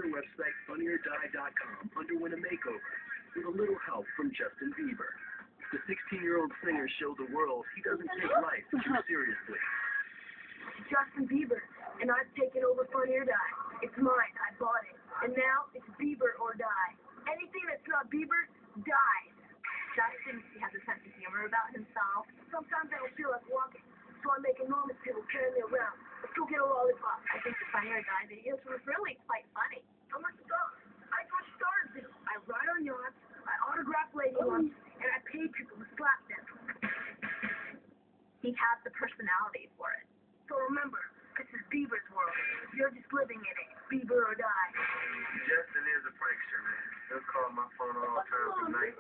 their website, funnyordie.com, underwent a makeover with a little help from Justin Bieber. The 16-year-old singer showed the world he doesn't take life too seriously. Justin Bieber, and I've taken over Funny or Die. It's mine. I bought it. And now it's Bieber or die. Anything that's not Bieber, dies. Justin has a sense of humor about himself. Sometimes I don't feel like walking, so I make enormous people carry me around. Let's go get a lollipop. I think the Funny or Die videos were really quite funny. I'm a star. I do what stars do. I ride on yachts, I autograph lady lumps, and I pay people to slap them. He has the personality for it. So remember, this is Bieber's world. You're just living in it. Bieber or die. Justin is a prankster, man. He'll call my phone all times of night.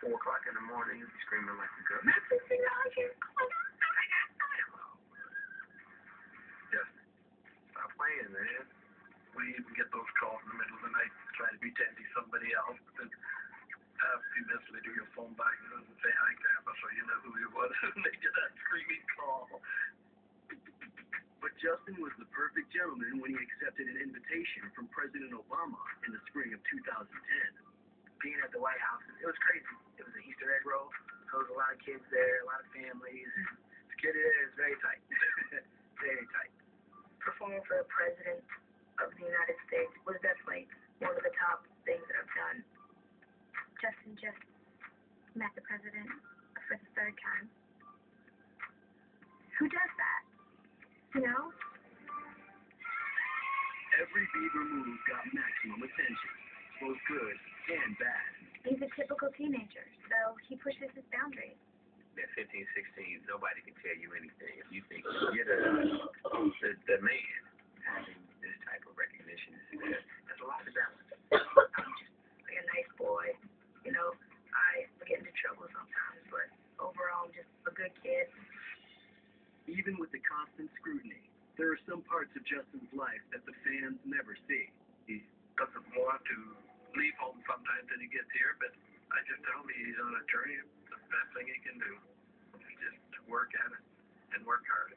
4 o'clock in the morning, he'll be screaming like a girl. Justin, stop playing, man. We even get those calls in the middle of the night trying to pretend he's somebody else, but then a few minutes later your phone back and say hi, Grandpa, so you know who he was, and they get that screaming call. But Justin was the perfect gentleman when he accepted an invitation from President Obama in the spring of 2010. Being at the White House, it was crazy. It was an Easter egg roll, so there was a lot of kids there, a lot of families. Security there is very tight. Very tight. Performing for the President of the United States was definitely one of the top things that I've done. Justin just met the president for the 3rd time. Who does that? You know? Every Bieber move got maximum attention, both good and bad. He's a typical teenager, so he pushes his boundaries. At 15, 16, nobody can tell you anything. If you think you're the man, having this type of recognition and success, there's a lot to balance. I'm just like a nice boy. You know, I get into trouble sometimes, but overall I'm just a good kid. Even with the constant scrutiny, there are some parts of Justin's life that the fans never see. He doesn't want to leave home sometimes when he gets here, but I just tell him he's on a journey. The best thing he can do is just work at it and work hard.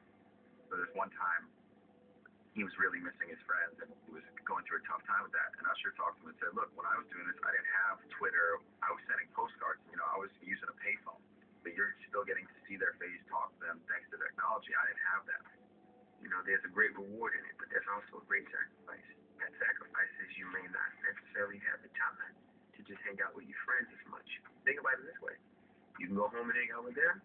So there's one time he was really missing his friends and he was going through a tough time with that. And Usher talked to him and said, look, when I was doing this, I didn't have Twitter. I was sending postcards. You know, I was using a payphone. But you're still getting to see their face, talk to them, thanks to technology. I didn't have that. You know, there's a great reward in it, but there's also a great sacrifice. That sacrifice is you may not necessarily have the time to just hang out with your friends as much. Think about it this way. You can go home and hang out with them,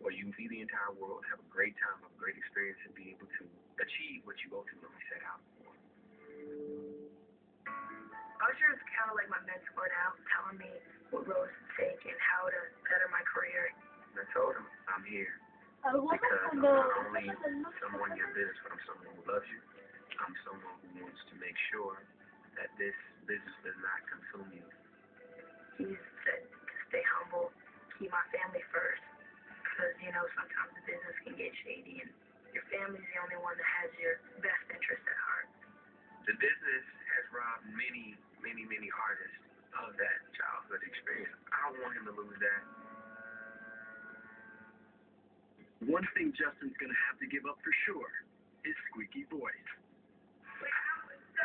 or you can see the entire world, have a great time, have a great experience, and be able to achieve what you ultimately set out for. Usher is kind of like my mentor now, telling me what roads to take and how to better my career. And I told him, I'm here. Because I'm not only someone in your business, but I'm someone who loves you. I'm someone who wants to make sure that this business does not consume you. He said to stay humble, keep my family first, because, you know, sometimes the business can get shady, and your family's the only one that has your best interest at heart. The business has robbed many, many, many artists of that childhood experience. I don't want him to lose that. One thing Justin's gonna have to give up for sure is squeaky voice. When I was 13,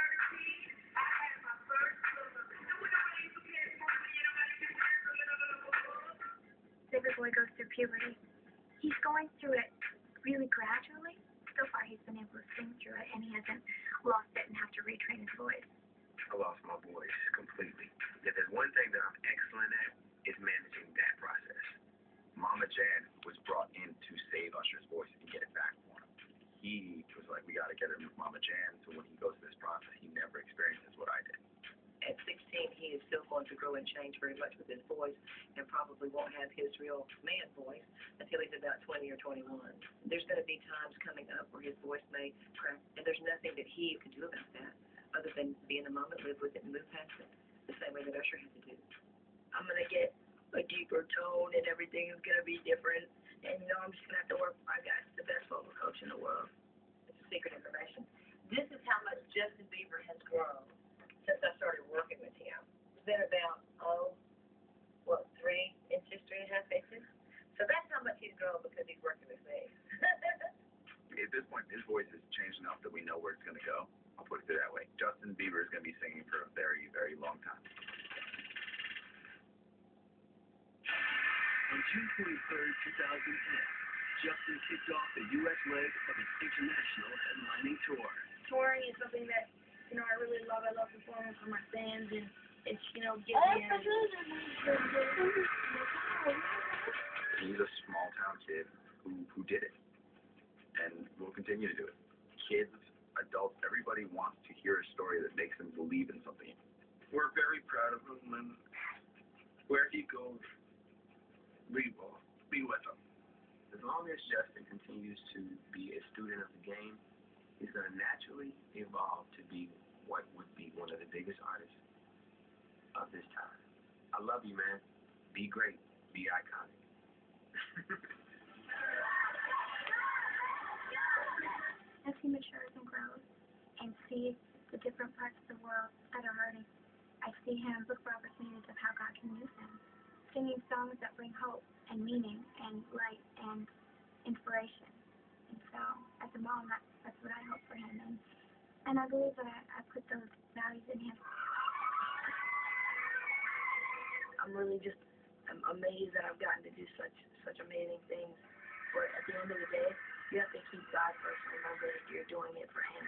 I had my first Every boy goes through puberty. He's going through it really gradually. So far, he's been able to sing through it, and he hasn't lost it and have to retrain his voice. I lost my voice completely. If there's one thing that I'm excellent at, it's managing that process. Mama Jan was brought in to save Usher's voice and get it back for him. He was like, we got to get him with Mama Jan, so when he goes through this process, he never experiences what I did. At 16, he is still going to grow and change very much with his voice and probably won't have his real man voice until he's about 20 or 21. There's going to be times coming up where his voice may crack, and there's nothing that he can do about that other than be in the moment, live with it, and move past it, the same way that Usher had to do. I'm going to get a deeper tone, and everything is going to be different. And, you know, I'm just going to have to work with my guy, the best vocal coach in the world. It's secret information. This is how much Justin Bieber has grown since I started working with him. It's been about, 3 inches, 3.5 inches. So that's how much he's grown because he's working with me. At this point, his voice has changed enough that we know where it's going to go. I'll put it that way. Justin Bieber is going to be singing for June 23rd, 2010, Justin kicked off the U.S. leg of his international headlining tour. Touring is something that, I really love. I love performing for my fans, and it's, gives me He's a small town kid who did it and will continue to do it. Kids, adults, everybody wants to hear a story that makes them believe in something. We're very proud of him, and where he goes, we will be with him. As long as Justin continues to be a student of the game, he's going to naturally evolve to be what would be one of the biggest artists of this time. I love you, man. Be great. Be iconic. As he matures and grows and sees the different parts of the world that are hurting, I see him look for opportunities of how God can use him, singing songs that bring hope and meaning and light and inspiration. And so, as a mom, that's what I hope for him. And I believe that I put those values in him. I'm really just amazed that I've gotten to do such amazing things. But at the end of the day, you have to keep God first and remember that you're doing it for Him.